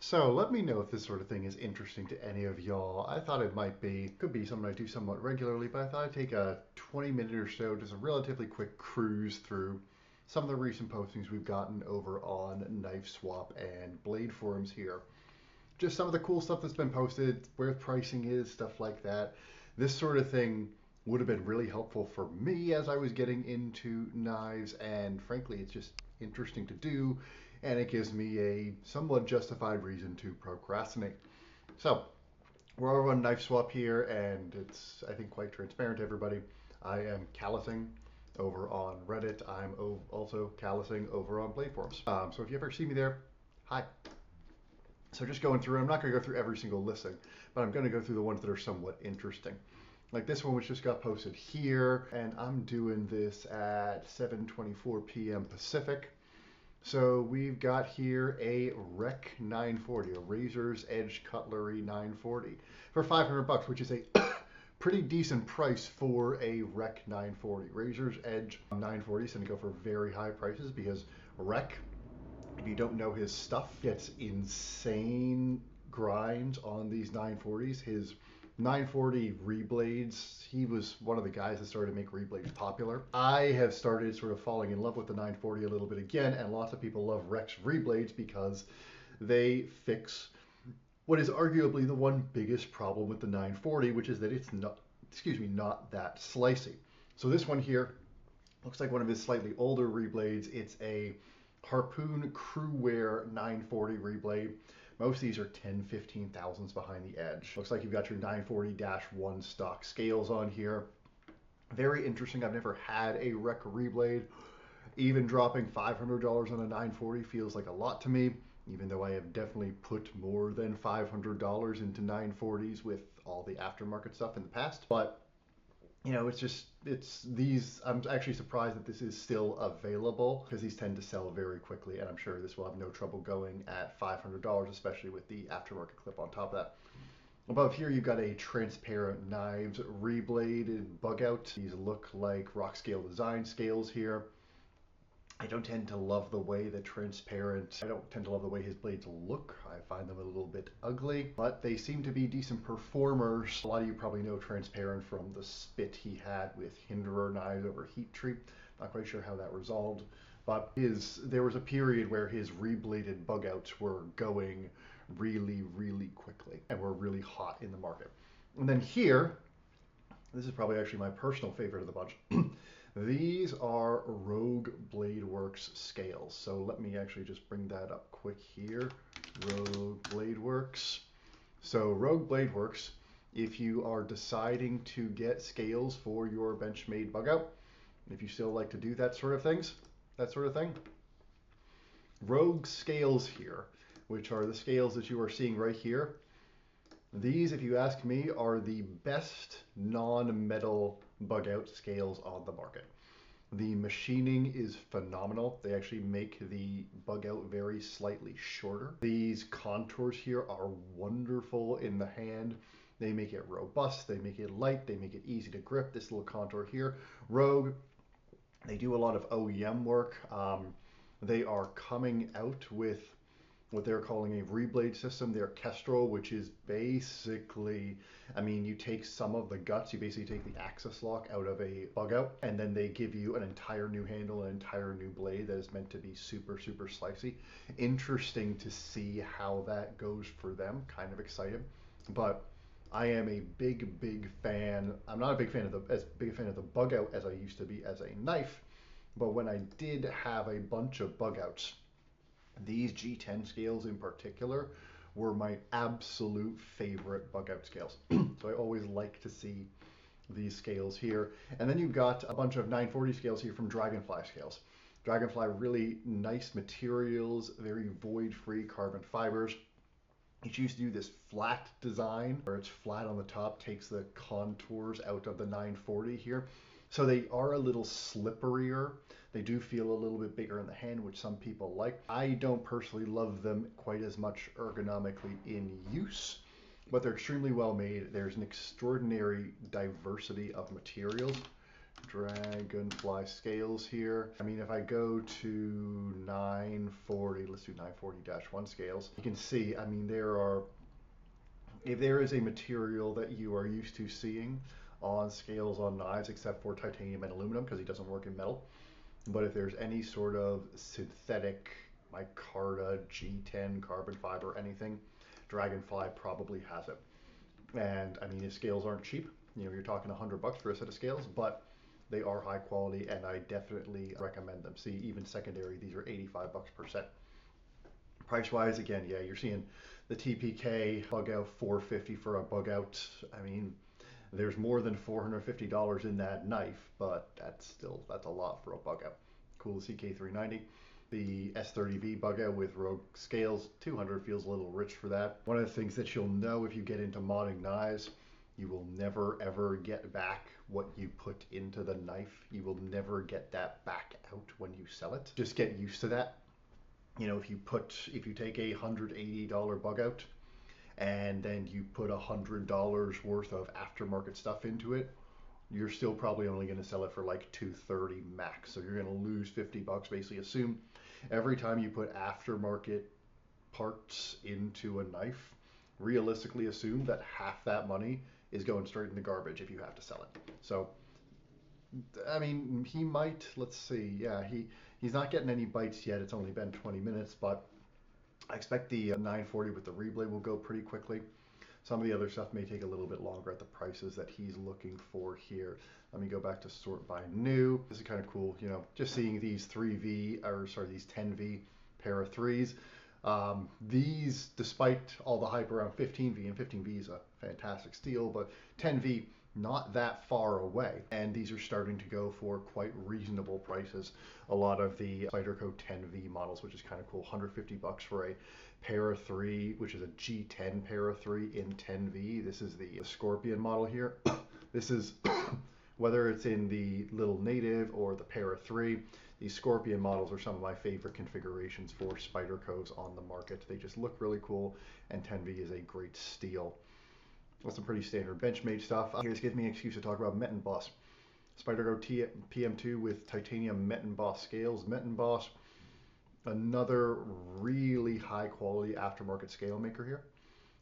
So let me know if this sort of thing is interesting to any of y'all. I thought it might be, could be something I do somewhat regularly, but I thought I'd take a 20-minute or so, just a relatively quick cruise through some of the recent postings we've gotten over on Knife Swap and Blade Forums here. Just some of the cool stuff that's been posted, where pricing is, stuff like that. This sort of thing would have been really helpful for me as I was getting into knives, and frankly, it's just interesting to do, and it gives me a somewhat justified reason to procrastinate. So, we're over on Knife Swap here, and it's, I think, quite transparent to everybody. I am callousing over on Reddit. I'm also callousing over on Blade Forums. So if you ever see me there, hi. So just going through, I'm not going to go through every single listing, but I'm going to go through the ones that are somewhat interesting. Like this one, which just got posted here, and I'm doing this at 7:24 p.m. Pacific. So we've got here a Rec 940, a Razor's Edge Cutlery 940 for $500, which is a pretty decent price for a Rec 940. Razor's Edge 940 is going to go for very high prices because Rec, if you don't know his stuff, gets insane grinds on these 940s. His 940 reblades, he was one of the guys that started to make reblades popular. I have started sort of falling in love with the 940 a little bit again, and lots of people love Rex reblades because they fix what is arguably the one biggest problem with the 940, which is that it's not that slicey. So this one here looks like one of his slightly older reblades. It's a Harpoon Crewwear 940 reblade. Most of these are 10, 15 thousandths behind the edge. Looks like you've got your 940-1 stock scales on here. Very interesting. I've never had a Rec reblade. Even dropping $500 on a 940 feels like a lot to me, even though I have definitely put more than $500 into 940s with all the aftermarket stuff in the past. But you know, it's these, I'm actually surprised that this is still available because these tend to sell very quickly, and I'm sure this will have no trouble going at $500, especially with the aftermarket clip on top of that. Above here, you've got a transparent knives rebladed bug out. These look like rock scale design scales here. I don't tend to love the way the transparent, I don't tend to love the way his blades look. I find them a little bit ugly, but they seem to be decent performers. A lot of you probably know transparent from the spit he had with Hinderer knives over Heat Treat. Not quite sure how that resolved, but there was a period where his rebladed bug outs were going really, really quickly and were really hot in the market. And then here, this is probably actually my personal favorite of the bunch. These are Rogue Bladeworks scales. So let me actually just bring that up quick here. Rogue Bladeworks. So Rogue Bladeworks, if you are deciding to get scales for your Benchmade bug out, if you still like to do that sort of thing, Rogue scales here, which are the scales that you are seeing right here. These, if you ask me, are the best non-metal bug out scales on the market. The machining is phenomenal. They actually make the bug out very slightly shorter. These contours here are wonderful in the hand. They make it robust, they make it light, they make it easy to grip. This little contour here. Rogue, they do a lot of OEM work. They are coming out with what they're calling a reblade system, their Kestrel, which is basically, I mean, you take some of the guts, you basically take the axis lock out of a bug out, and then they give you an entire new handle, an entire new blade that is meant to be super, super slicey. Interesting to see how that goes for them, kind of excited. But I am a big, big fan. I'm not a big fan of as big a fan of the bug out as I used to be as a knife, but when I did have a bunch of bug outs, these G10 scales in particular were my absolute favorite bug out scales. So I always like to see these scales here. And then you've got a bunch of 940 scales here from Dragonfly scales. Dragonfly, really nice materials, very void-free carbon fibers. It used to do this flat design where it's flat on the top, takes the contours out of the 940 here. So they are a little slipperier. They do feel a little bit bigger in the hand, which some people like. I don't personally love them quite as much ergonomically in use, but they're extremely well made. There's an extraordinary diversity of materials. Dragonfly scales here. I mean, if I go to 940, let's do 940-1 scales, you can see, I mean, if there is a material that you are used to seeing on scales on knives, except for titanium and aluminum, because it doesn't work in metal, but if there's any sort of synthetic micarta, G10, carbon fiber, anything, Dragonfly probably has it. And I mean, his scales aren't cheap. You know, you're talking $100 for a set of scales, but they are high quality, and I definitely recommend them. See, even secondary, these are $85 per set. Price wise, again, yeah, you're seeing the TPK bug out $450 for a bug out. I mean, there's more than $450 in that knife, but that's a lot for a bug out. Cool CK390. The S30V bug out with Rogue scales, 200 feels a little rich for that. One of the things that you'll know if you get into modding knives, you will never ever get back what you put into the knife. You will never get that back out when you sell it. Just get used to that. You know, if you take a $180 bug out and then you put $100 worth of aftermarket stuff into it, you're still probably only going to sell it for like 230 max. So you're going to lose $50. Basically, assume every time you put aftermarket parts into a knife, realistically assume that half that money is going straight in the garbage if you have to sell it. So, I mean, he might, let's see, yeah, he's not getting any bites yet. It's only been 20 minutes, but I expect the 940 with the reblade will go pretty quickly. Some of the other stuff may take a little bit longer at the prices that he's looking for here. Let me go back to sort by new. This is kind of cool, you know, just seeing these 10V pair of threes. These, despite all the hype around 15V, and 15V is a fantastic steel, but 10V not that far away, and these are starting to go for quite reasonable prices. A lot of the Spyderco 10V models, which is kind of cool, $150 for a pair of three, which is a G10 pair of three in 10V. This is the Scorpion model here. This is whether it's in the little native or the pair of three. These Scorpion models are some of my favorite configurations for Spydercos on the market. They just look really cool, and 10V is a great steel. That's some pretty standard Benchmade stuff. Here's gives me an excuse to talk about Met and Boss. Spyderco PM2 with titanium Met and Boss scales. Met and Boss, another really high quality aftermarket scale maker here.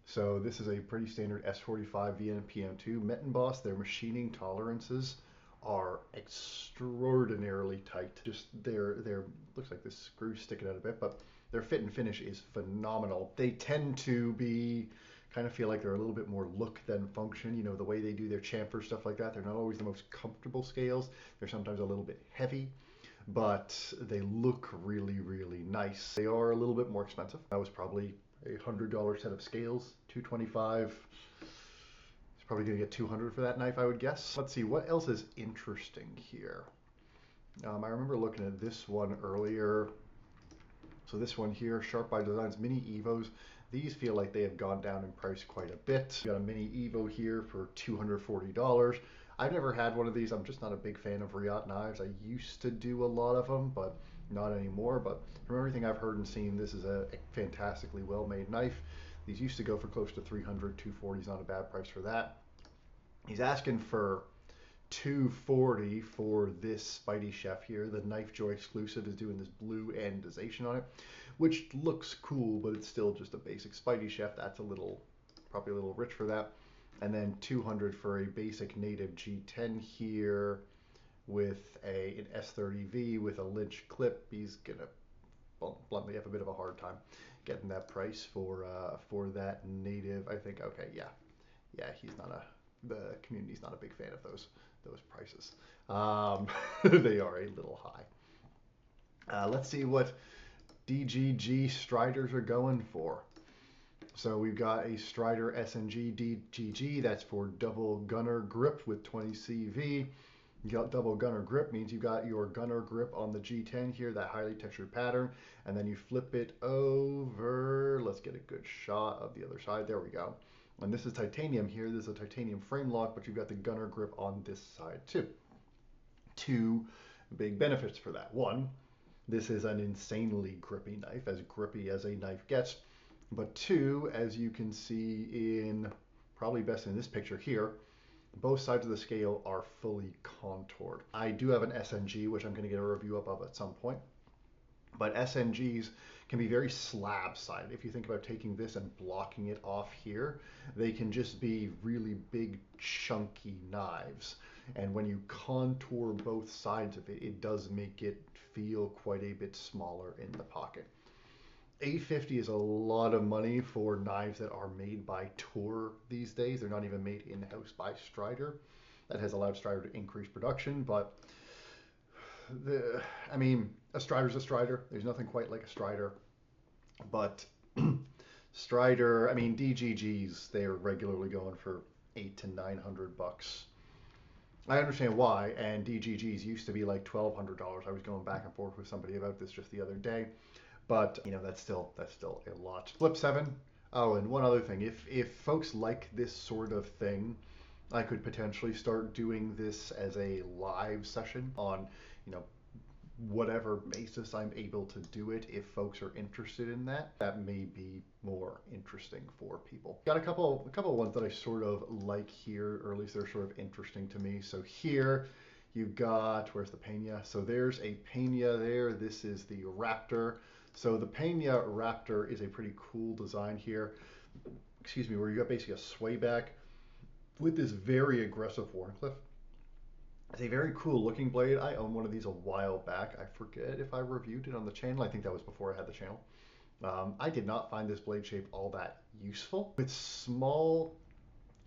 So this is a pretty standard S45 VN PM2. Met and Boss, their machining tolerances are extraordinarily tight. Just their looks like this screw's sticking out a bit, but their fit and finish is phenomenal. They tend to be kind of feel like they're a little bit more look than function. You know, the way they do their chamfer, stuff like that. They're not always the most comfortable scales. They're sometimes a little bit heavy, but they look really, really nice. They are a little bit more expensive. That was probably a $100 set of scales, $225. It's probably gonna get $200 for that knife, I would guess. Let's see, what else is interesting here? I remember looking at this one earlier. So this one here, Sharp by Designs Mini Evos. These feel like they have gone down in price quite a bit. Got a Mini Evo here for $240. I've never had one of these. I'm just not a big fan of Riot knives. I used to do a lot of them, but not anymore. But from everything I've heard and seen, this is a fantastically well-made knife. These used to go for close to $300. $240 is not a bad price for that. He's asking for $240 for this Spidey Chef here. The Knife Joy exclusive is doing this blue anodization on it, which looks cool, but it's still just a basic Spidey Chef. That's probably a little rich for that. And then $200 for a basic native G10 here with an S30V with a Lynch clip. He's gonna bluntly have a bit of a hard time getting that price for that native. I think, okay, yeah, the community's not a big fan of those prices. They are a little high. Let's see what DGG Striders are going for. So we've got a Strider SNG DGG. That's for double gunner grip with 20 CV. You got double gunner grip, means you got your gunner grip on the G10 here, that highly textured pattern, and then you flip it over. Let's get a good shot of the other side. There we go. And this is titanium here. This is a titanium frame lock, but you've got the gunner grip on this side too. Two big benefits for that. One, this is an insanely grippy knife, as grippy as a knife gets. But two, as you can see in probably best in this picture here, Both sides of the scale are fully contoured. I do have an SNG, which I'm going to get a review of at some point. But SNGs can be very slab-sided. If you think about taking this and blocking it off here, they can just be really big, chunky knives. And when you contour both sides of it, it does make it feel quite a bit smaller in the pocket. $850 is a lot of money for knives that are made by Tor these days. They're not even made in-house by Strider. That has allowed Strider to increase production, but I mean, a Strider's a Strider. There's nothing quite like a Strider, but Strider, I mean, DGGs, they are regularly going for $800 to $900. I understand why, and DGGs used to be like $1,200. I was going back and forth with somebody about this just the other day, but you know, that's still a lot. Flip 7. Oh, and one other thing, if folks like this sort of thing, I could potentially start doing this as a live session on, you know, whatever basis I'm able to do it. If folks are interested in that, that may be more interesting for people. Got a couple ones that I sort of like here, or at least they're sort of interesting to me. So here you got, where's the Pena? So there's a Pena there. This is the Raptor. So the Pena Raptor is a pretty cool design here. Excuse me, where you got basically a sway back with this very aggressive Wharncliffe. It's a very cool looking blade. I own one of these a while back. I forget if I reviewed it on the channel. I think that was before I had the channel. I did not find this blade shape all that useful. With small,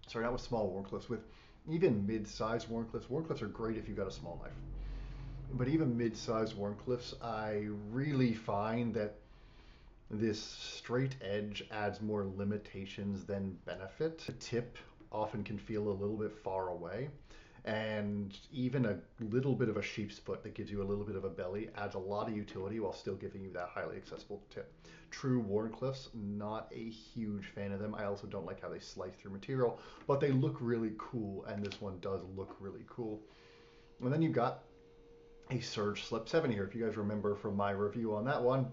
sorry, not with small Wharncliffes, with even mid-sized Wharncliffes. Wharncliffes are great if you've got a small knife. But even mid-sized Wharncliffes, I really find that this straight edge adds more limitations than benefit. The tip often can feel a little bit far away, and even a little bit of a sheep's foot that gives you a little bit of a belly adds a lot of utility while still giving you that highly accessible tip. True Wharncliffes, not a huge fan of them. I also don't like how they slice through material, but they look really cool, and this one does look really cool. And then you've got a Surge Slip 7 here. If you guys remember from my review on that one,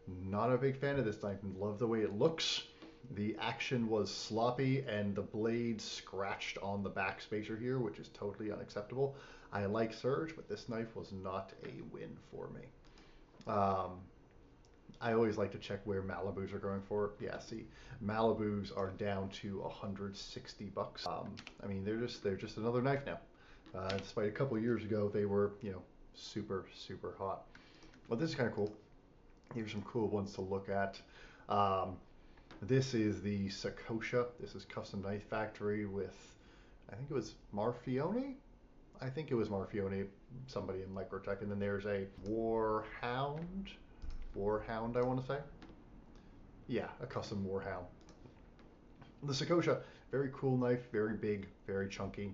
not a big fan of this knife. Love the way it looks. The action was sloppy and the blade scratched on the back spacer here, which is totally unacceptable. I like Surge, but this knife was not a win for me. I always like to check where Malibus are going for. Yeah, see, Malibus are down to $160. I mean, they're just another knife now. Despite a couple of years ago, they were, you know, super hot. Well, this is kind of cool. Here's some cool ones to look at. This is the Sakosha. This is Custom Knife Factory with, I think it was Marfione? I think it was Marfione, somebody in Microtech. And then there's a Warhound, I want to say. Yeah, a custom Warhound. The Sakosha, very cool knife, very big, very chunky.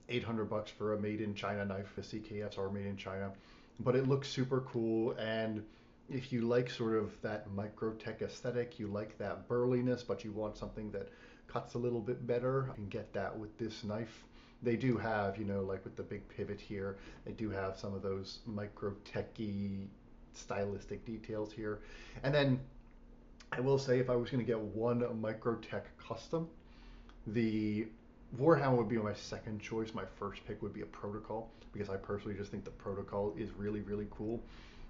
$800 for a made in China knife. The CKFs are made in China, but it looks super cool. And if you like sort of that Microtech aesthetic, you like that burliness, but you want something that cuts a little bit better, you can get that with this knife. They do have, you know, like with the big pivot here, they do have some of those Microtech-y stylistic details here. And then I will say, if I was going to get one Microtech custom, the Warhound would be my second choice. My first pick would be a Protocol, because I personally just think the Protocol is really cool.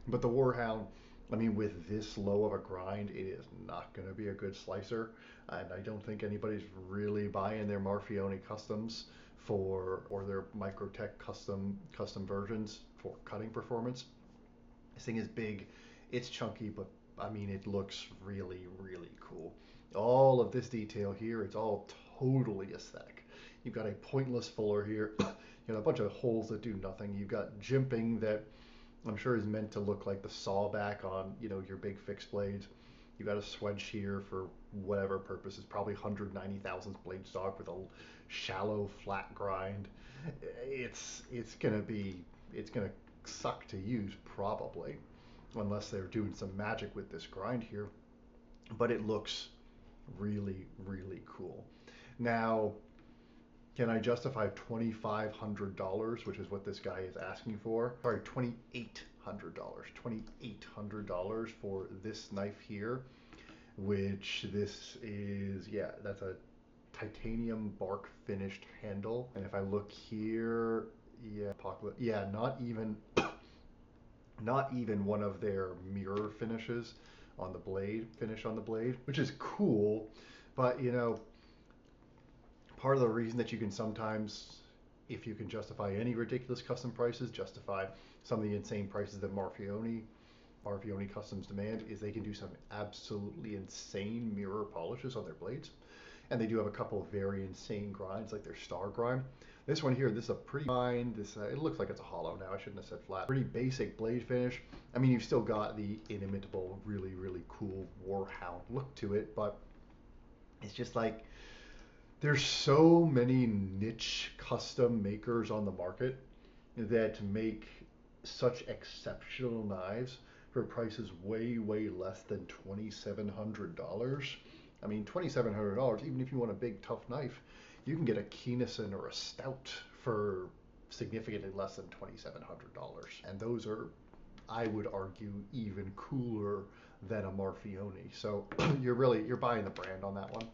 But the Warhound, I mean, with this low of a grind, it is not going to be a good slicer. And I don't think anybody's really buying their Marfione customs or their Microtech custom versions for cutting performance. This thing is big, it's chunky, but I mean, it looks really cool. All of this detail here, it's all totally aesthetic. You've got a pointless fuller here. You know, a bunch of holes that do nothing. You've got jimping that I'm sure is meant to look like the sawback on, you know, your big fixed blades. You've got a swedge here for whatever purpose. It's probably 190,000 blade stock with a shallow flat grind. It's gonna suck to use probably, unless they're doing some magic with this grind here. But it looks really cool. Now, can I justify $2,500, which is what this guy is asking for? Sorry, $2,800 for this knife here, which this is, yeah, that's a titanium bark finished handle. And if I look here, yeah, yeah, not even one of their mirror finishes on the blade, which is cool. But you know, part of the reason that you can sometimes, if you can justify any ridiculous custom prices, justify some of the insane prices that Marfione Customs demand, is they can do some absolutely insane mirror polishes on their blades. And they do have a couple of very insane grinds, like their star grind. This one here, this is a pretty grind. It looks like it's a hollow now. I shouldn't have said flat. Pretty basic blade finish. I mean, you've still got the inimitable, really, really cool Warhound look to it, but it's just like, there's so many niche custom makers on the market that make such exceptional knives for prices way, way less than $2,700. I mean, $2,700, even if you want a big, tough knife, you can get a Keennison or a Stout for significantly less than $2,700. And those are, I would argue, even cooler than a Marfione. So you're buying the brand on that one.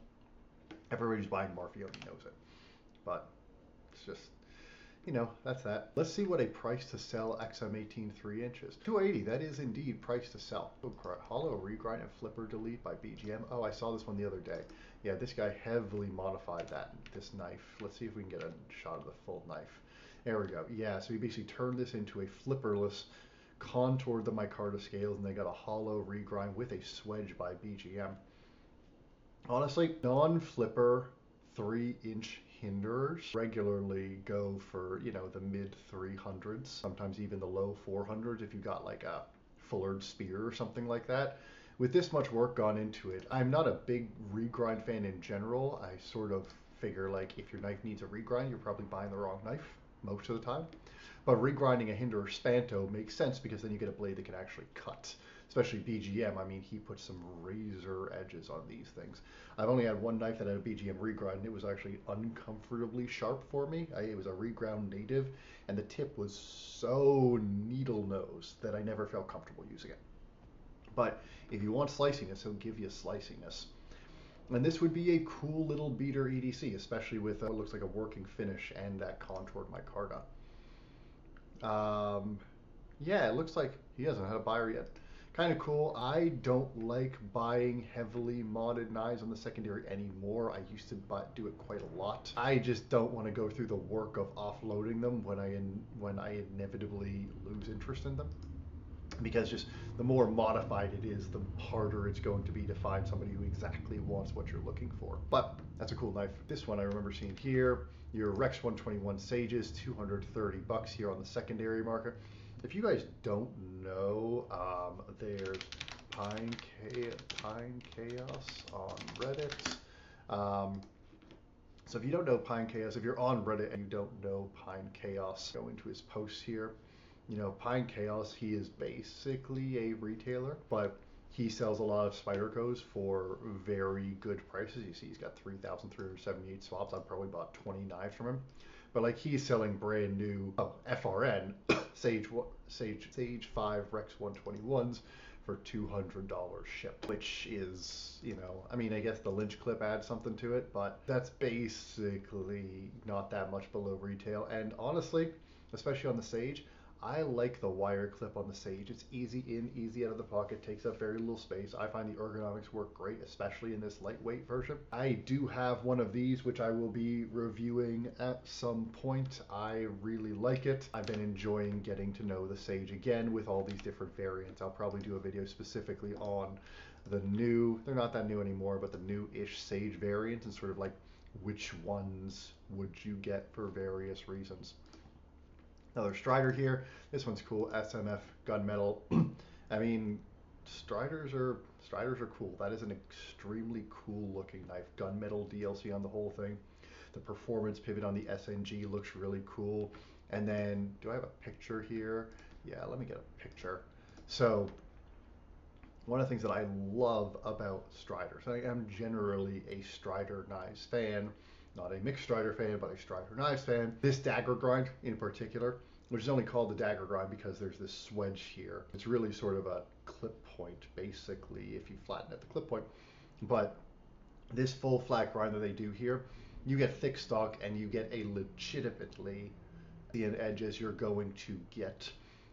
Everybody who's buying Marfione knows it. But it's just, you know, that's that. Let's see what a price to sell XM18 3 inches. $280, that is indeed price to sell. Hollow regrind and flipper delete by BGM. Oh, I saw this one the other day. Yeah, this guy heavily modified this knife. Let's see if we can get a shot of the full knife. There we go. Yeah, so he basically turned this into a flipperless, contoured the micarta scales, and they got a hollow regrind with a swedge by BGM. Honestly, non-flipper 3-inch hinderers regularly go for, you know, the mid 300s, sometimes even the low 400s if you got like a Fullard spear or something like that. With this much work gone into it, I'm not a big regrind fan in general. I sort of figure like if your knife needs a regrind, you're probably buying the wrong knife most of the time. But regrinding a hinderer Spanto makes sense because then you get a blade that can actually cut. Especially BGM, I mean, he puts some razor edges on these things. I've only had one knife that had a BGM regrind, and it was actually uncomfortably sharp for me. It was a reground native, and the tip was so needle nose that I never felt comfortable using it. But if you want sliciness, he'll give you sliciness. And this would be a cool little beater EDC, especially with what looks like a working finish and that contoured micarta. Yeah, it looks like he hasn't had a buyer yet. Kind of cool. I don't like buying heavily modded knives on the secondary anymore. I used to do it quite a lot. I just don't want to go through the work of offloading them when I inevitably lose interest in them. Because just the more modified it is, the harder it's going to be to find somebody who exactly wants what you're looking for. But that's a cool knife. This one I remember seeing here. Your Rex 121 Sages, $230 here on the secondary market. If you guys don't know, there's Pine Chaos on Reddit. So if you don't know Pine Chaos, if you're on Reddit and you don't know Pine Chaos, go into his posts here. You know, Pine Chaos, he is basically a retailer, but he sells a lot of Spydercos for very good prices. You see he's got 3,378 swaps. I've probably bought 20 knives from him. But like he's selling brand new FRN Sage 5 Rex 121s for $200 shipped, which is, you know, I mean, I guess the lynch clip adds something to it, but that's basically not that much below retail. And honestly, especially on the Sage, I like the wire clip on the Sage. It's easy in, easy out of the pocket, takes up very little space. I find the ergonomics work great, especially in this lightweight version. I do have one of these, which I will be reviewing at some point. I really like it. I've been enjoying getting to know the Sage again with all these different variants. I'll probably do a video specifically on the new, they're not that new anymore, but the new-ish Sage variants and sort of like which ones would you get for various reasons. Another Strider here. This one's cool. SMF gunmetal. I mean, Striders are cool. That is an extremely cool looking knife. Gunmetal DLC on the whole thing. The performance pivot on the SNG looks really cool. And then, do I have a picture here? Yeah, let me get a picture. So, one of the things that I love about Striders, I am generally a Strider knives fan. Not a mixed Strider fan, but a Strider knives fan. This dagger grind in particular, which is only called the dagger grind because there's this swedge here. It's really sort of a clip point, basically, if you flatten at the clip point. But This full flat grind that they do here, you get thick stock and you get a legitimately thin edge as you're going to get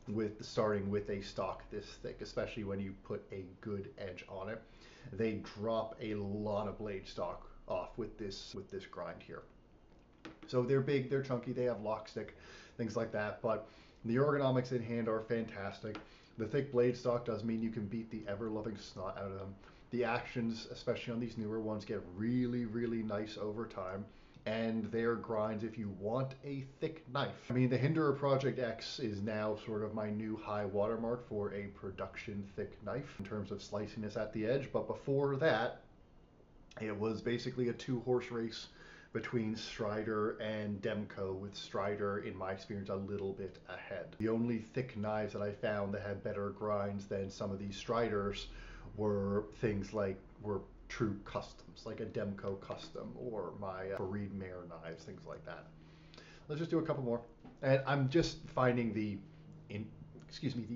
with starting with a stock this thick, especially when you put a good edge on it. They drop a lot of blade stock off with this grind here. So they're big, they're chunky, they have lock stick, things like that, but the ergonomics in hand are fantastic. The thick blade stock does mean you can beat the ever-loving snot out of them. The actions, especially on these newer ones, get really, really nice over time. And their grinds, if you want a thick knife. I mean, the Hinderer Project X is now sort of my new high watermark for a production thick knife in terms of sliciness at the edge. But before that, it was basically a two-horse race between Strider and Demko, with Strider, in my experience, a little bit ahead. The only thick knives that I found that had better grinds than some of these Striders were things like true customs, like a Demko custom or my Farid Mare knives, things like that. Let's just do a couple more. And I'm just finding the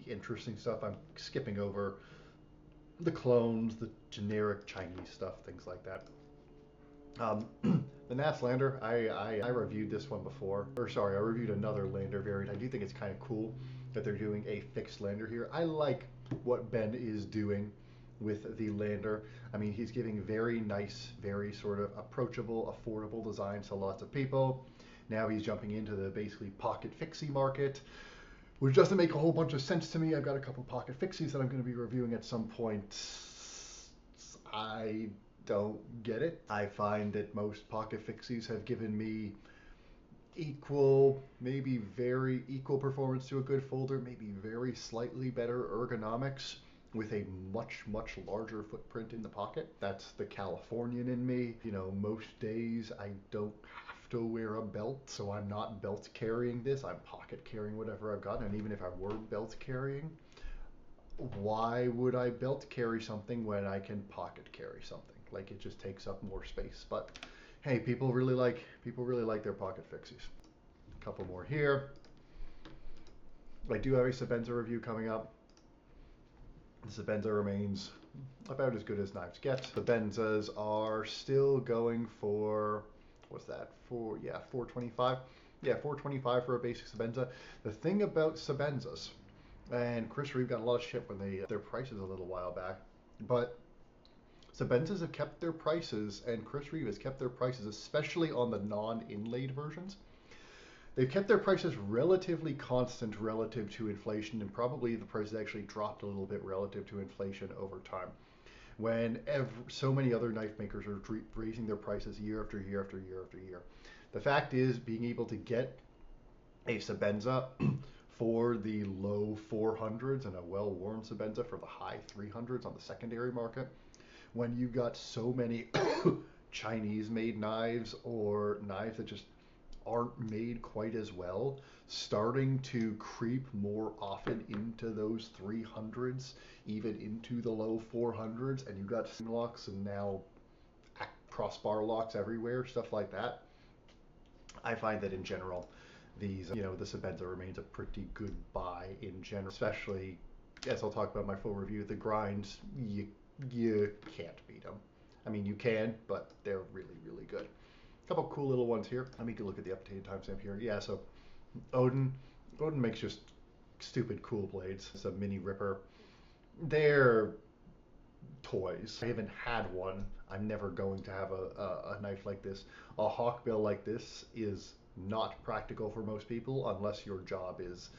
interesting stuff. I'm skipping over the clones, the generic Chinese stuff, things like that. The Nats Lander, I reviewed this one before, or sorry, I reviewed another Lander variant. I do think it's kind of cool that they're doing a fixed Lander here. I like what Ben is doing with the Lander. I mean, he's giving very nice, very sort of approachable, affordable designs to lots of people. Now he's jumping into the basically pocket fixie market, which doesn't make a whole bunch of sense to me. I've got a couple pocket fixies that I'm going to be reviewing at some point. I don't get it. I find that most pocket fixies have given me equal, maybe very equal performance to a good folder, maybe very slightly better ergonomics with a much, much larger footprint in the pocket. That's the Californian in me. You know, most days I don't have to wear a belt, so I'm not belt carrying this. I'm pocket carrying whatever I've got, and even if I were belt carrying, why would I belt carry something when I can pocket carry something? Like, it just takes up more space. But hey, people really like their pocket fixies. A couple more here. I do have a Sebenza review coming up. The Sebenza remains about as good as knives get. Sebenzas are still going for, what's that? $425. Yeah, $425 for a basic Sebenza. The thing about Sebenzas, and Chris Reeve got a lot of shit when their prices a little while back, but Sebenzas have kept their prices, and Chris Reeve has kept their prices, especially on the non-inlaid versions. They've kept their prices relatively constant relative to inflation, and probably the prices actually dropped a little bit relative to inflation over time. When so many other knife makers are raising their prices year after year after year after year. The fact is, being able to get a Sebenza for the low 400s and a well-worn Sebenza for the high 300s on the secondary market, when you've got so many Chinese-made knives or knives that just aren't made quite as well, starting to creep more often into those 300s, even into the low 400s, and you've got locks and now crossbar locks everywhere, stuff like that. I find that in general, these, the Sebenza remains a pretty good buy in general, especially, as I'll talk about in my full review, the grinds, you can't beat them. I mean, you can, but they're really, really good. A couple cool little ones here. Let me look at the updated timestamp here. Yeah, so Odin makes just stupid cool blades. It's a mini Ripper. They're toys. I haven't had one. I'm never going to have a knife like this. A hawkbill like this is not practical for most people unless your job is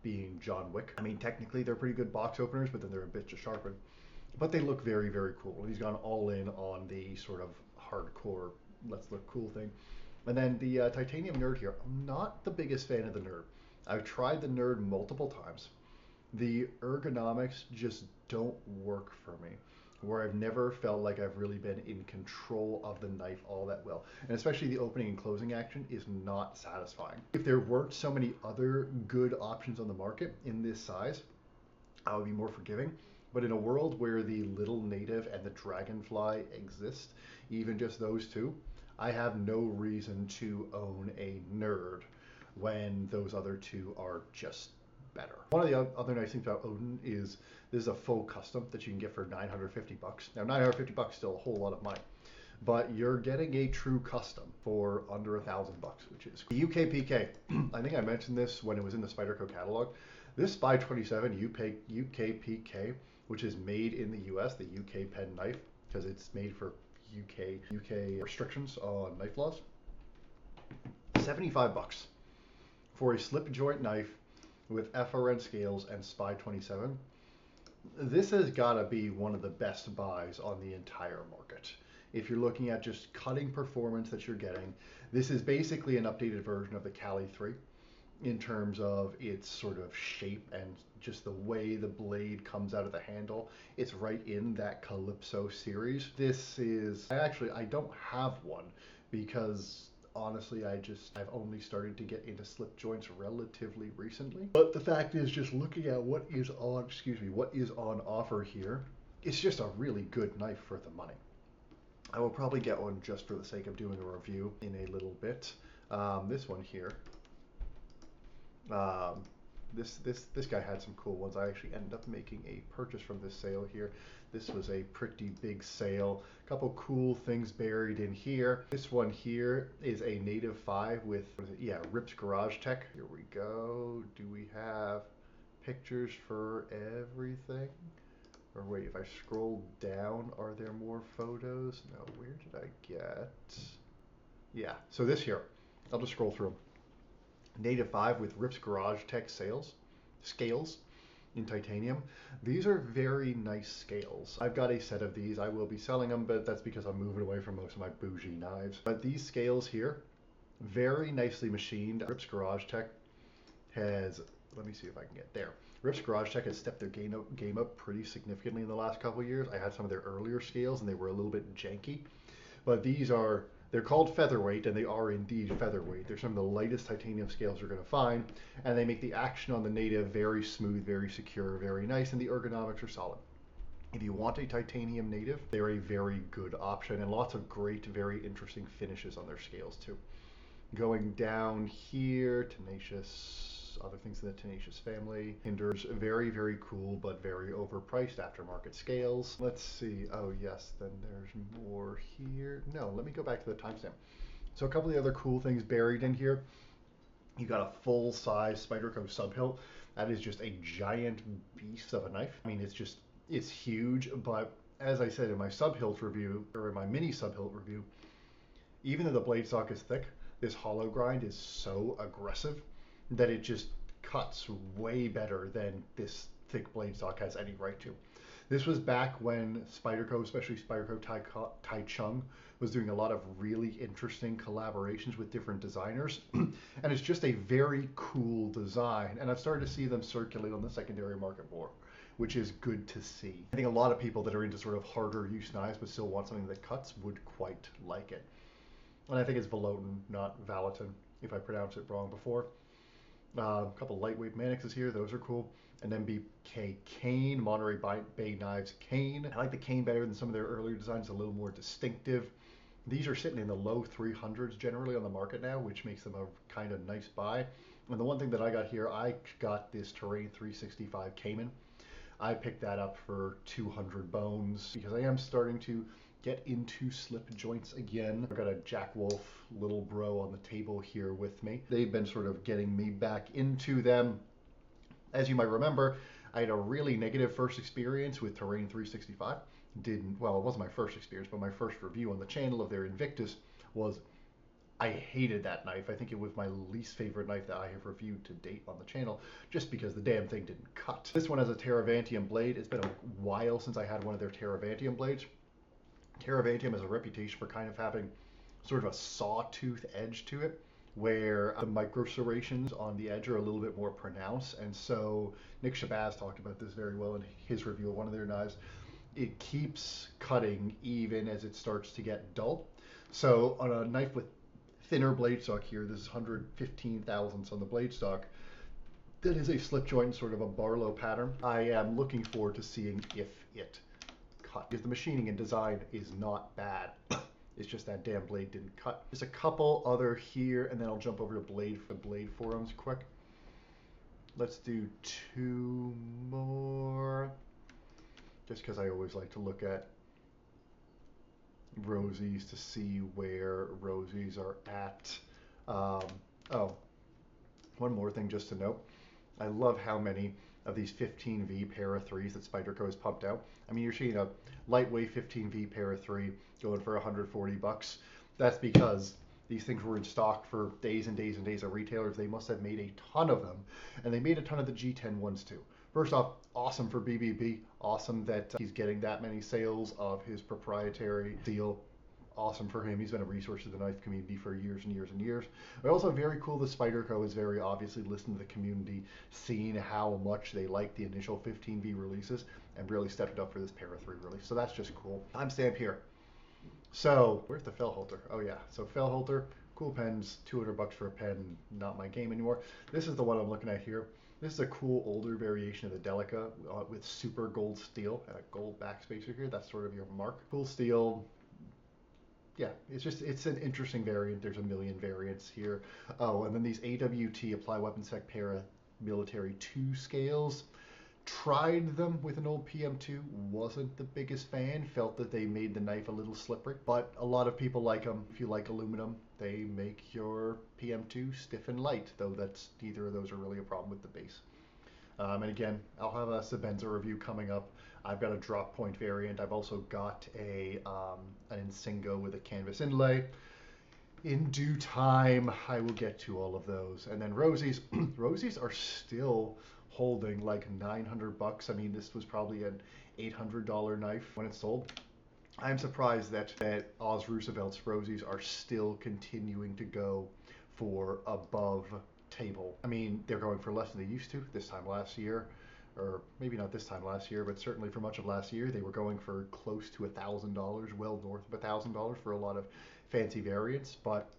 being John Wick. I mean, technically they're pretty good box openers, but then they're a bit to sharpen. But they look very, very cool. He's gone all in on the sort of hardcore, let's look cool thing. And then the titanium Nerd here. I'm not the biggest fan of the Nerd. I've tried the Nerd multiple times. The ergonomics just don't work for me, where I've never felt like I've really been in control of the knife all that well. And especially the opening and closing action is not satisfying. If there weren't so many other good options on the market in this size, I would be more forgiving. But in a world where the Little Native and the Dragonfly exist, even just those two, I have no reason to own a Nerd when those other two are just better. One of the other nice things about Odin is this is a full custom that you can get for $950. Now, $950 is still a whole lot of money, but you're getting a true custom for under $1,000, which is the UKPK. I think I mentioned this when it was in the Spyderco catalog. This Spy 27 UKPK, which is made in the US, the UK pen knife, because it's made for UK restrictions on knife laws. $75 for a slip joint knife with FRN scales and Spy 27. This has got to be one of the best buys on the entire market. If you're looking at just cutting performance that you're getting, this is basically an updated version of the Cali 3 in terms of its sort of shape and just the way the blade comes out of the handle. It's right in that Calypso series. This is, I don't have one because honestly, I've only started to get into slip joints relatively recently. But the fact is, just looking at what is on offer here, it's just a really good knife for the money. I will probably get one just for the sake of doing a review in a little bit. This one here, this guy had some cool ones. I actually ended up making a purchase from this sale here. This was a pretty big sale. A couple cool things buried in here. This one here is a native 5 with, Rips Garage Tech. Here we go. Do we have pictures for everything? Or wait, if I scroll down, are there more photos? No, where did I get? Yeah, so this here, I'll just scroll through them. Native 5 with Rips Garage Tech scales in titanium. These are very nice scales. I've got a set of these. I will be selling them, but that's because I'm moving away from most of my bougie knives. But these scales here, very nicely machined. Rips Garage Tech has, let me see if I can get there. Rips Garage Tech has stepped their game up pretty significantly in the last couple of years. I had some of their earlier scales and they were a little bit janky, but they're called featherweight, and they are indeed featherweight. They're some of the lightest titanium scales you're going to find, and they make the action on the native very smooth, very secure, very nice, and the ergonomics are solid. If you want a titanium native, they're a very good option, and lots of great, very interesting finishes on their scales too. Going down here, Tenacious, other things in the Tenacious family. Hinder's very, very cool, but very overpriced aftermarket scales. Let's see. Oh, yes, then there's more here. No, let me go back to the timestamp. So a couple of the other cool things buried in here. You got a full-size Spyderco subhilt. That is just a giant beast of a knife. I mean, it's huge, but as I said in my subhilt review, or in my mini subhilt review, even though the blade stock is thick, this hollow grind is so aggressive that it just cuts way better than this thick blade stock has any right to. This was back when Spyderco, especially Spyderco Taichung, was doing a lot of really interesting collaborations with different designers. And it's just a very cool design. And I've started to see them circulate on the secondary market more, which is good to see. I think a lot of people that are into sort of harder use knives but still want something that cuts would quite like it. And I think it's Valotin, not Valatin, if I pronounced it wrong before. A couple lightweight Manixes here, those are cool. And MBK cane, Monterey Bay Knives cane. I like the cane better than some of their earlier designs, a little more distinctive. These are sitting in the low 300s generally on the market now, which makes them a kind of nice buy. And the one thing that I got here, I got this Terrain 365 Cayman. I picked that up for 200 bones because I am starting to get into slip joints again. I've got a Jack Wolf little bro on the table here with me. They've been sort of getting me back into them. As you might remember, I had a really negative first experience with Terrain 365. Well, it wasn't my first experience, but my first review on the channel of their Invictus was, I hated that knife. I think it was my least favorite knife that I have reviewed to date on the channel, just because the damn thing didn't cut. This one has a Teravantium blade. It's been a while since I had one of their Teravantium blades. Teravantium has a reputation for kind of having sort of a sawtooth edge to it, where the micro serrations on the edge are a little bit more pronounced. And so Nick Shabazz talked about this very well in his review of one of their knives. It keeps cutting even as it starts to get dull. So on a knife with thinner blade stock here, this is 115 thousandths on the blade stock, that is a slip joint, sort of a Barlow pattern. I am looking forward to seeing if it cut, because the machining and design is not bad. It's just that damn blade didn't cut. There's a couple other here, and then I'll jump over to Bladeforums quick. Let's do 2 more, just because I always like to look at Rosie's to see where Rosie's are at. Um, oh, one more thing just to note. I love how many of these 15V pair of threes that Spyderco has pumped out. I mean, you're seeing a lightweight 15V pair of three going for 140 bucks. That's because these things were in stock for days and days and days at retailers. They must have made a ton of them, and they made a ton of the G10 ones too. First off, awesome for BBB. Awesome that he's getting that many sales of his proprietary steel. Awesome for him. He's been a resource to the knife community for years and years and years. But also very cool that Spyderco has very obviously listened to the community, seen how much they like the initial 15V releases, and really stepped it up for this pair of three release. So that's just cool. Timestamp here. So where's the Fellholter? Oh yeah, so Fellholter, cool pens, 200 bucks for a pen, not my game anymore. This is the one I'm looking at here. This is a cool older variation of the Delica with super gold steel and a gold backspacer here. That's sort of your mark. Cool steel. Yeah, it's an interesting variant. There's a million variants here. Oh, and then these AWT Apply Weapon Sec Para Military 2 scales. Tried them with an old PM2, wasn't the biggest fan, felt that they made the knife a little slippery, but a lot of people like them. If you like aluminum, they make your PM2 stiff and light, though that's neither of those are really a problem with the base. And again, I'll have a Sebenza review coming up. I've got a drop point variant. I've also got an Insingo with a canvas inlay. In due time, I will get to all of those. And then Rosie's, Rosie's are still holding like 900 bucks. I mean, this was probably an $800 knife when it sold. I'm surprised that Oz Roosevelt's Rosie's are still continuing to go for above table. I mean, they're going for less than they used to this time last year, or maybe not this time last year, but certainly for much of last year, they were going for close to $1,000, well north of $1,000 for a lot of fancy variants. But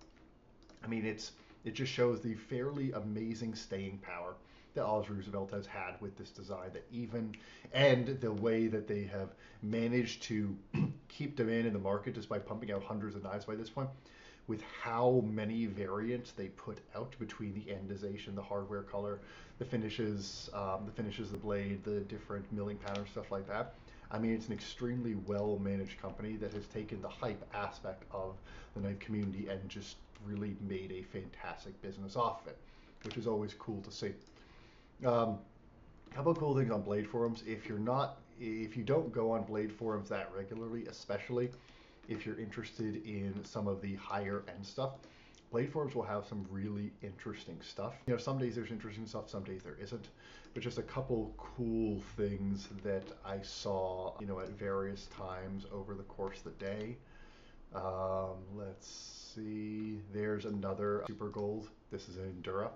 I mean, it just shows the fairly amazing staying power that Oz Roosevelt has had with this design, that even, and the way that they have managed to keep demand in the market despite pumping out hundreds of knives by this point, with how many variants they put out between the andization, the hardware color, the finishes, the blade, the different milling patterns, stuff like that. I mean, it's an extremely well-managed company that has taken the hype aspect of the knife community and just really made a fantastic business off of it, which is always cool to see. Couple of cool things on Blade Forums. If you don't go on Blade Forums that regularly, especially if you're interested in some of the higher end stuff, Blade Forums will have some really interesting stuff. You know, some days there's interesting stuff, some days there isn't. But just a couple cool things that I saw, you know, at various times over the course of the day. Let's see. There's another Super Gold. This is an Endura.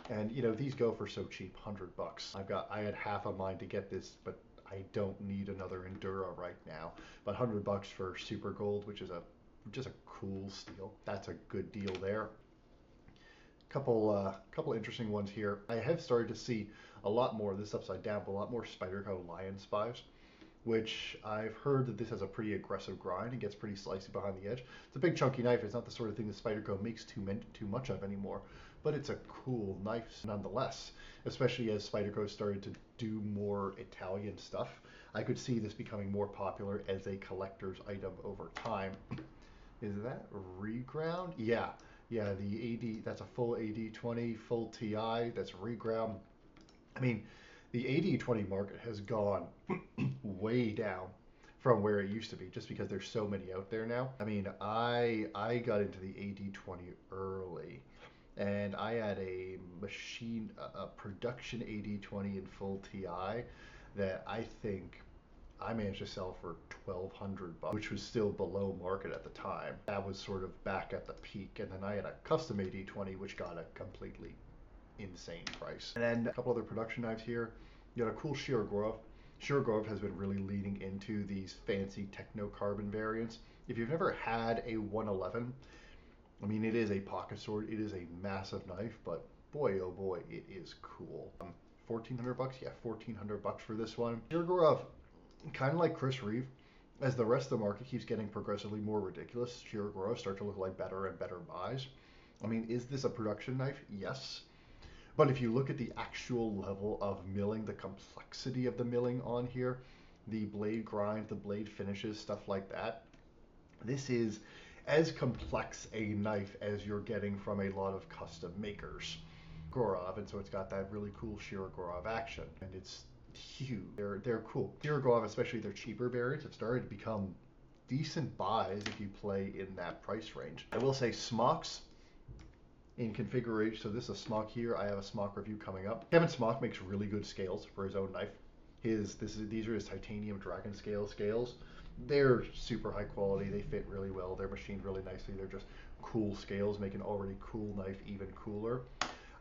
And you know, these go for so cheap, 100 bucks. I had half of mine to get this, but I don't need another Endura right now. But 100 bucks for Super Gold, which is just a cool steel. That's a good deal there. Couple interesting ones here. I have started to see a lot more, this upside down, but a lot more Spyderco Lion Spies, which I've heard that this has a pretty aggressive grind and gets pretty slicey behind the edge. It's a big chunky knife. It's not the sort of thing that Spyderco makes too much of anymore, but it's a cool knife nonetheless, especially as Spyderco started to do more Italian stuff. I could see this becoming more popular as a collector's item over time. Is that reground? Yeah, the AD, that's a full AD20, full TI, that's reground. I mean, the AD20 market has gone way down from where it used to be, just because there's so many out there now. I mean, I got into the AD20 early, and I had a production AD20 in full TI that I think I managed to sell for 1,200 bucks, which was still below market at the time. That was sort of back at the peak, and then I had a custom AD20 which got a completely insane price. And then a couple other production knives here. You got a cool Shirogorov. Shirogorov has been really leaning into these fancy techno-carbon variants. If you've never had a 111, I mean, it is a pocket sword. It is a massive knife, but boy, oh boy, it is cool. 1,400 bucks? Yeah, 1,400 bucks for this one. Shirogorov, kind of like Chris Reeve, as the rest of the market keeps getting progressively more ridiculous, Shirogorovs start to look like better and better buys. I mean, is this a production knife? Yes. But if you look at the actual level of milling, the complexity of the milling on here, the blade grind, the blade finishes, stuff like that, This is as complex a knife as you're getting from a lot of custom makers. Gorov, and so it's got that really cool Shirogorov action, and it's huge. They're cool. Shirogorov, especially their cheaper variants, have started to become decent buys if you play in that price range. I will say Smocks in configuration. So this is a Smock here. I have a Smock review coming up. Kevin Smock makes really good scales for his own knife. These are his titanium dragon scales. They're super high quality. They fit really well. They're machined really nicely. They're just cool scales, make an already cool knife even cooler.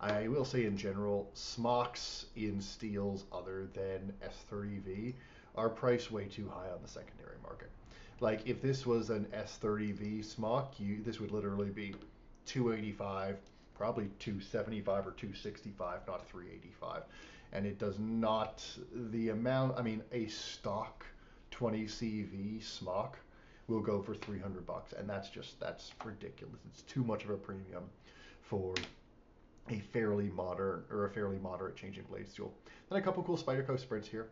I will say in general, Smocks in steels other than S30V are priced way too high on the secondary market. Like if this was an S30V Smock, this would literally be 285, probably 275 or 265, not 385. And it does not, the amount, I mean, a stock 20CV Smock will go for 300 bucks, and that's ridiculous. It's too much of a premium for a fairly modern or a fairly moderate changing blade steel. Then a couple cool Spyderco Sprints here.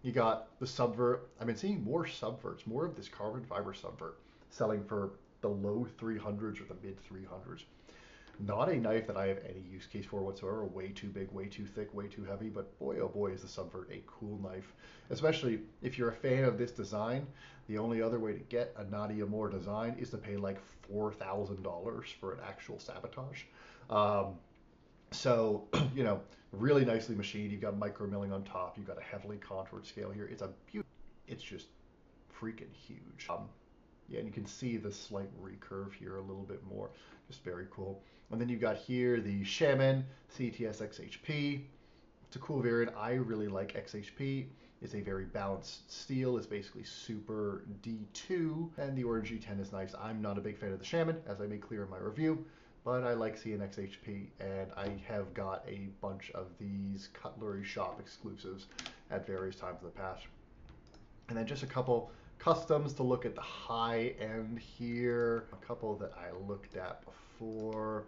You got the Subvert. I've been seeing more Subverts, more of this carbon fiber Subvert selling for the low 300s or the mid 300s. Not a knife that I have any use case for whatsoever. Way too big, way too thick, way too heavy. But boy, oh boy, is the Subvert a cool knife. Especially if you're a fan of this design. The only other way to get a Nadia Moore design is to pay like $4,000 for an actual Sabotage. So, you know, really nicely machined. You've got micro milling on top. You've got a heavily contoured scale here. It's just freaking huge. Yeah, and you can see the slight recurve here a little bit more. Just very cool. And then you've got here the Shaman CTS XHP. It's a cool variant. I really like XHP. It's a very balanced steel. It's basically super D2, and the Orange G10 is nice. I'm not a big fan of the Shaman, as I made clear in my review, but I like seeing XHP, and I have got a bunch of these Cutlery Shop exclusives at various times in the past. And then just a couple customs to look at the high end here. A couple that I looked at before,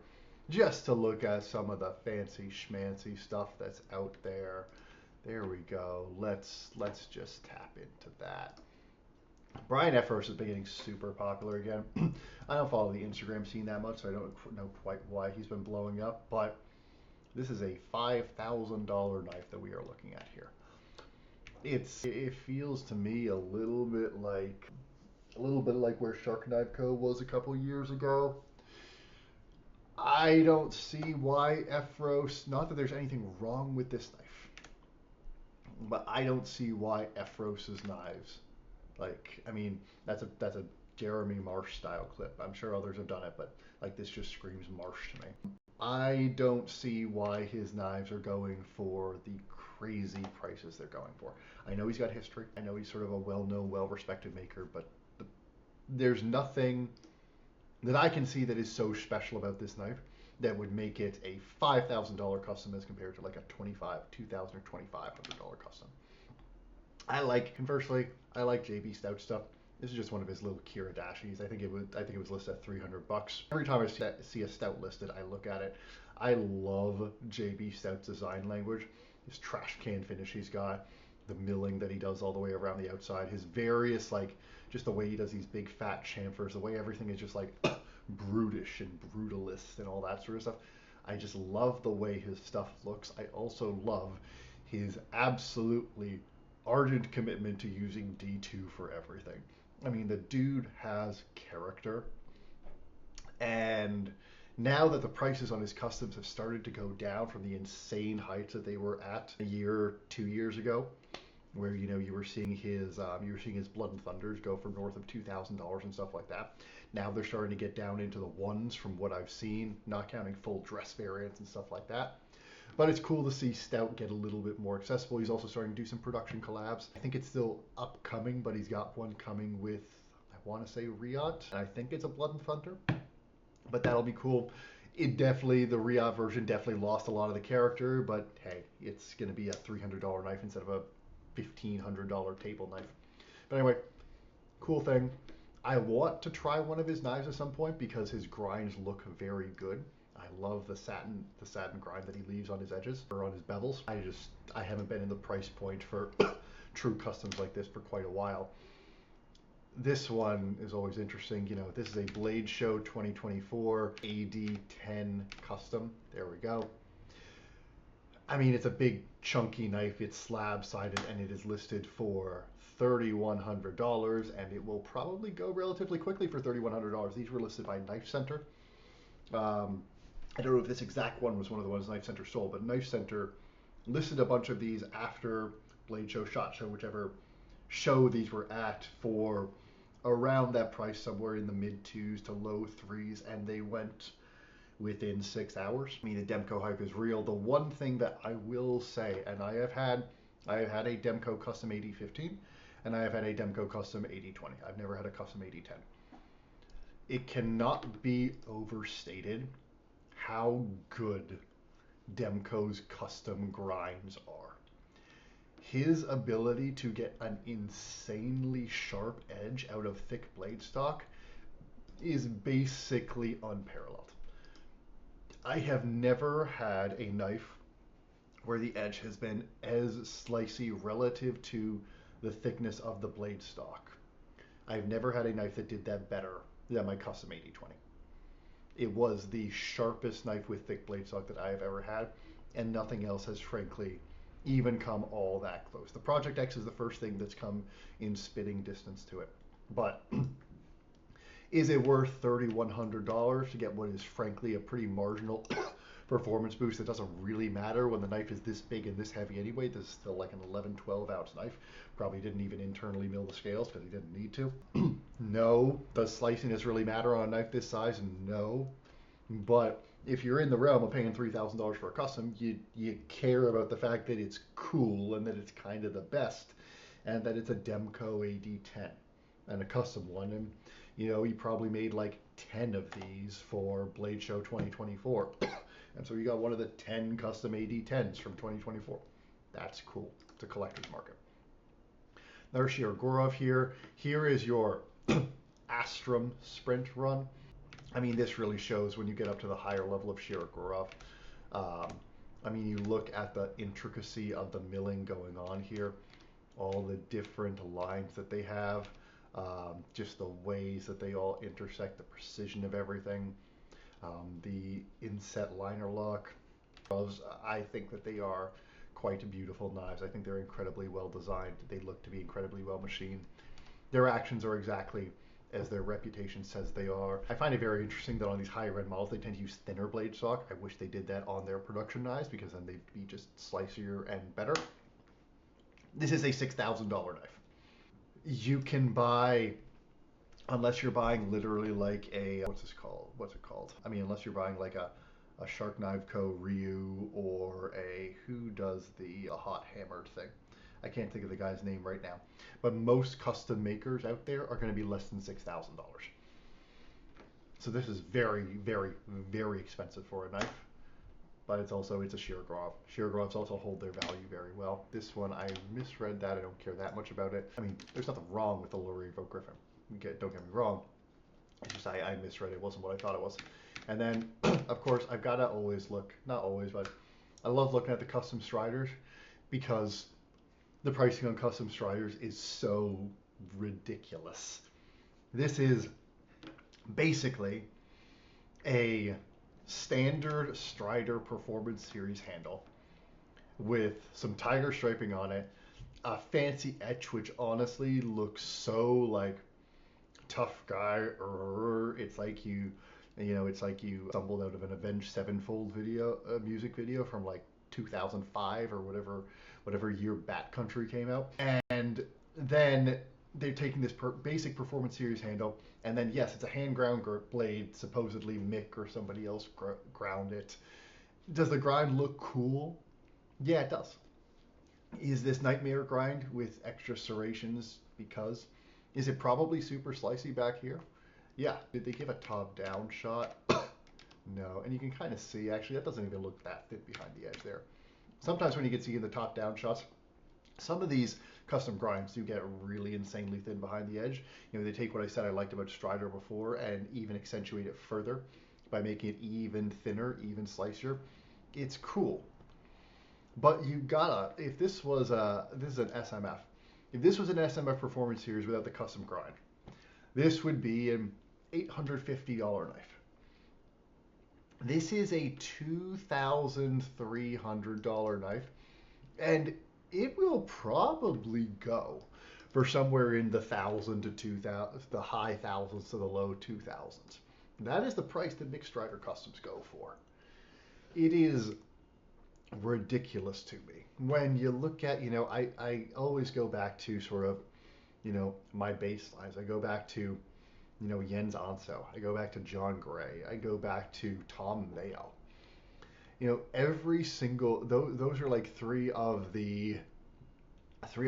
just to look at some of the fancy schmancy stuff that's out there. There we go. Let's just tap into that. Brian Efros has been getting super popular again. I don't follow the Instagram scene that much, so I don't know quite why he's been blowing up, but this is a $5,000 knife that we are looking at here. It feels to me a little bit like where Shark Knife Co. was a couple years ago. I don't see why Efros, not that there's anything wrong with this knife, but I don't see why Efros's knives, like, I mean, that's a Jeremy Marsh style clip. I'm sure others have done it, but like this just screams Marsh to me. I don't see why his knives are going for the crazy prices they're going for. I know he's got history. I know he's sort of a well-known, well-respected maker, but there's nothing that I can see that is so special about this knife that would make it a $5,000 custom as compared to like a $2,000 or $2,500 custom. Conversely, I like JB Stout stuff. This is just one of his little Kiradashis. I think it was listed at 300 bucks. Every time I see a Stout listed, I look at it. I love JB Stout's design language. His trash can finish he's got, the milling that he does all the way around the outside, his various, like, just the way he does these big fat chamfers, the way everything is just like brutish and brutalist and all that sort of stuff. I just love the way his stuff looks. I also love his absolutely ardent commitment to using D2 for everything. I mean, the dude has character, and now that the prices on his customs have started to go down from the insane heights that they were at a year, 2 years ago, where you were seeing his Blood and Thunders go for north of $2,000 and stuff like that. Now they're starting to get down into the ones from what I've seen, not counting full dress variants and stuff like that. But it's cool to see Stout get a little bit more accessible. He's also starting to do some production collabs. I think it's still upcoming, but he's got one coming with, I want to say Riot. I think it's a Blood and Thunder, but that'll be cool. The Riot version definitely lost a lot of the character, but hey, it's going to be a $300 knife instead of a $1,500 table knife. But anyway, cool thing. I want to try one of his knives at some point because his grinds look very good. I love the satin grind that he leaves on his edges or on his bevels. I haven't been in the price point for true customs like this for quite a while. This one is always interesting. You know, this is a Blade Show 2024 AD10 custom. There we go. I mean, it's a big chunky knife. It's slab-sided, and it is listed for $3,100, and it will probably go relatively quickly for $3,100. These were listed by Knife Center. I don't know if this exact one was one of the ones Knife Center sold, but Knife Center listed a bunch of these after Blade Show, SHOT Show, whichever show these were at, for around that price, somewhere in the mid twos to low threes, and they went within 6 hours. I mean, the Demko hype is real. The one thing that I will say, and I have had a Demko custom AD15, and I have had a Demko custom AD20. I've never had a custom AD10. It cannot be overstated how good Demko's custom grinds are. His ability to get an insanely sharp edge out of thick blade stock is basically unparalleled. I have never had a knife where the edge has been as slicey relative to the thickness of the blade stock. I've never had a knife that did that better than my custom 8020. It was the sharpest knife with thick blade stock that I have ever had, and nothing else has frankly even come all that close. The Project X is the first thing that's come in spitting distance to it. But is it worth $3,100 to get what is frankly a pretty marginal performance boost that doesn't really matter when the knife is this big and this heavy anyway? This is still like an 11, 12 ounce knife. Probably didn't even internally mill the scales because he didn't need to. No. Does sliciness really matter on a knife this size? No. But if you're in the realm of paying $3,000 for a custom, you care about the fact that it's cool and that it's kind of the best, and that it's a Demko AD10 and a custom one. And you know, he probably made like 10 of these for Blade Show 2024. And so you got one of the 10 custom AD10s from 2024. That's cool. It's a collector's market. There's Shirogorov here. Here is your Astrum Sprint run. I mean, this really shows when you get up to the higher level of Shirogorov. I mean, you look at the intricacy of the milling going on here, all the different lines that they have, just the ways that they all intersect, the precision of everything, the inset liner lock. I think that they are quite beautiful knives. I think they're incredibly well designed. They look to be incredibly well machined. Their actions are exactly as their reputation says they are. I find it very interesting that on these higher end models they tend to use thinner blade stock. I wish they did that on their production knives because then they'd be just slicier and better. This is a $6,000 knife. You can buy, unless you're buying literally like a, what's it called? I mean, unless you're buying like a Shark Knife Co. Ryu or who does the hot hammered thing? I can't think of the guy's name right now. But most custom makers out there are going to be less than $6,000. So this is very, very, very expensive for a knife. But it's a Shirogorov. Shirogorovs also hold their value very well. This one, I misread that. I don't care that much about it. I mean, there's nothing wrong with the Lurie Vogt Griffin. Don't get me wrong. It's just I misread it. It wasn't what I thought it was. And then, of course, I've got to always look, not always, but I love looking at the custom Striders because the pricing on custom Striders is so ridiculous. This is basically a standard Strider Performance Series handle with some tiger striping on it, a fancy etch which honestly looks so like tough guy. It's like you stumbled out of an Avenged Sevenfold video, music video from like 2005 or whatever year Bat Country came out. And then they're taking this basic Performance Series handle, and then yes, it's a hand ground blade, supposedly Mick or somebody else ground it. Does the grind look cool? Yeah, it does. Is this Nightmare grind with extra serrations because? Is it probably super slicey back here? Yeah. Did they give a top-down shot? No. And you can kind of see, actually, that doesn't even look that thin behind the edge there. Sometimes when you get to see the top-down shots, some of these custom grinds do get really insanely thin behind the edge. You know, they take what I said I liked about Strider before and even accentuate it further by making it even thinner, even slicier. It's cool. But you gotta, if this is an SMF, if this was an SMF Performance Series without the custom grind, This would be an $850 knife. This is a $2,300 knife, and it will probably go for somewhere in the 1,000 to 2,000, the high thousands to the low 2,000s. That is the price that Mixed Strider Customs go for. It is ridiculous to me. When you look at, I always go back to sort of, my baselines. I go back to, Jens Anso. I go back to John Gray. I go back to Tom Mayo. Every single, those are like three of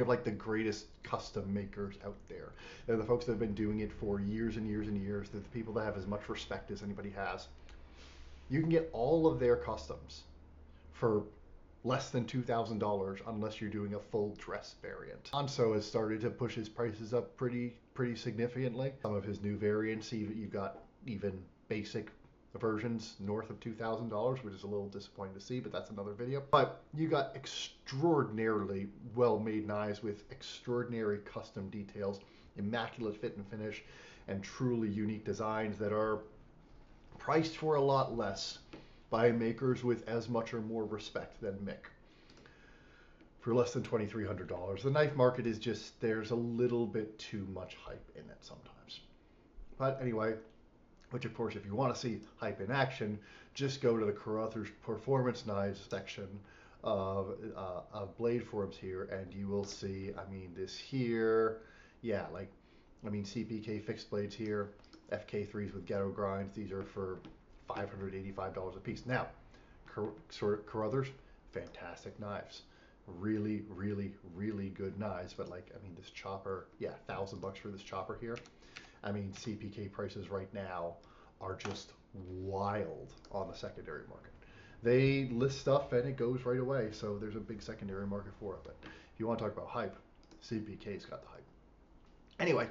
like the greatest custom makers out there. They're the folks that have been doing it for years and years and years. They're the people that have as much respect as anybody has. You can get all of their customs for less than $2,000 unless you're doing a full dress variant. Anso has started to push his prices up pretty significantly. Some of his new variants, you've got even basic versions north of $2,000, which is a little disappointing to see, but that's another video. But you got extraordinarily well-made knives with extraordinary custom details, immaculate fit and finish, and truly unique designs that are priced for a lot less by makers with as much or more respect than Mick. For less than $2,300. The knife market is just, there's a little bit too much hype in it sometimes. But anyway, which of course, if you want to see hype in action, just go to the Carruthers Performance Knives section of Bladeforums here, and you will see, this here, CPK fixed blades here, FK3s with ghetto grinds. These are for $585 a piece. Now, Carruthers, fantastic knives. Really, really, really good knives. But this chopper, $1,000 for this chopper here. CPK prices right now are just wild on the secondary market. They list stuff and it goes right away, so there's a big secondary market for it. But if you want to talk about hype, CPK's got the hype. Anyway,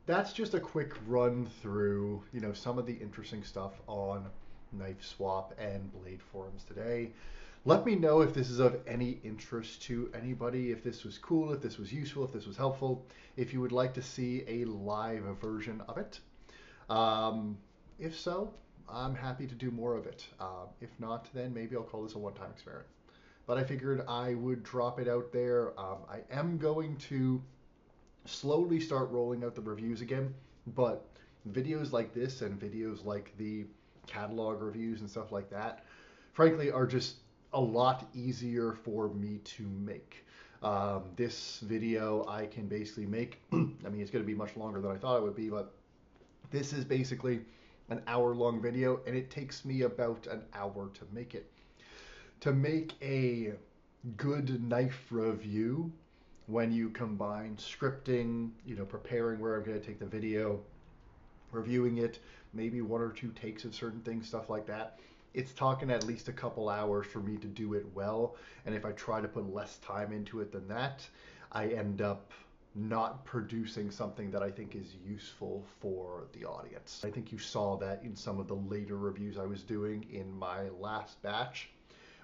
that's just a quick run through, some of the interesting stuff on Knife Swap and Bladeforums today. Let me know if this is of any interest to anybody, if this was cool, if this was useful, if this was helpful, if you would like to see a live version of it. If so, I'm happy to do more of it. If not, then maybe I'll call this a one-time experiment. But I figured I would drop it out there. I am going to slowly start rolling out the reviews again, but videos like this and videos like the catalog reviews and stuff like that, frankly, are just a lot easier for me to make. This video I can basically make, it's going to be much longer than I thought it would be, but this is basically an hour-long video, and it takes me about an hour to make it. To make a good knife review, when you combine scripting, preparing where I'm going to take the video, reviewing it, maybe one or two takes of certain things, stuff like that, it's talking at least a couple hours for me to do it well. And if I try to put less time into it than that, I end up not producing something that I think is useful for the audience. I think you saw that in some of the later reviews I was doing in my last batch,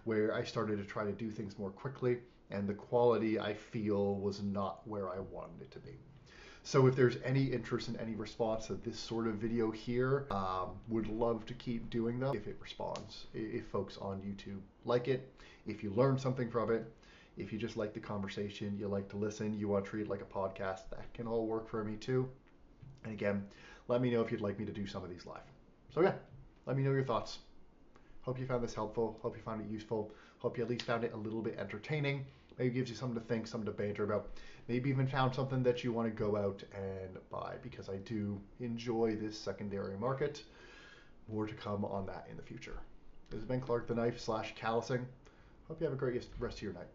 where I started to try to do things more quickly, and the quality I feel was not where I wanted it to be. So if there's any interest in any response to this sort of video here, would love to keep doing them if it responds. If folks on YouTube like it, if you learn something from it, if you just like the conversation, you like to listen, you want to treat it like a podcast, that can all work for me too. And again, let me know if you'd like me to do some of these live. So yeah, let me know your thoughts. Hope you found this helpful. Hope you found it useful. Hope you at least found it a little bit entertaining. Maybe gives you something to think, something to banter about. Maybe even found something that you want to go out and buy, because I do enjoy this secondary market. More to come on that in the future. This has been Clark the Knife / Callousing. Hope you have a great rest of your night.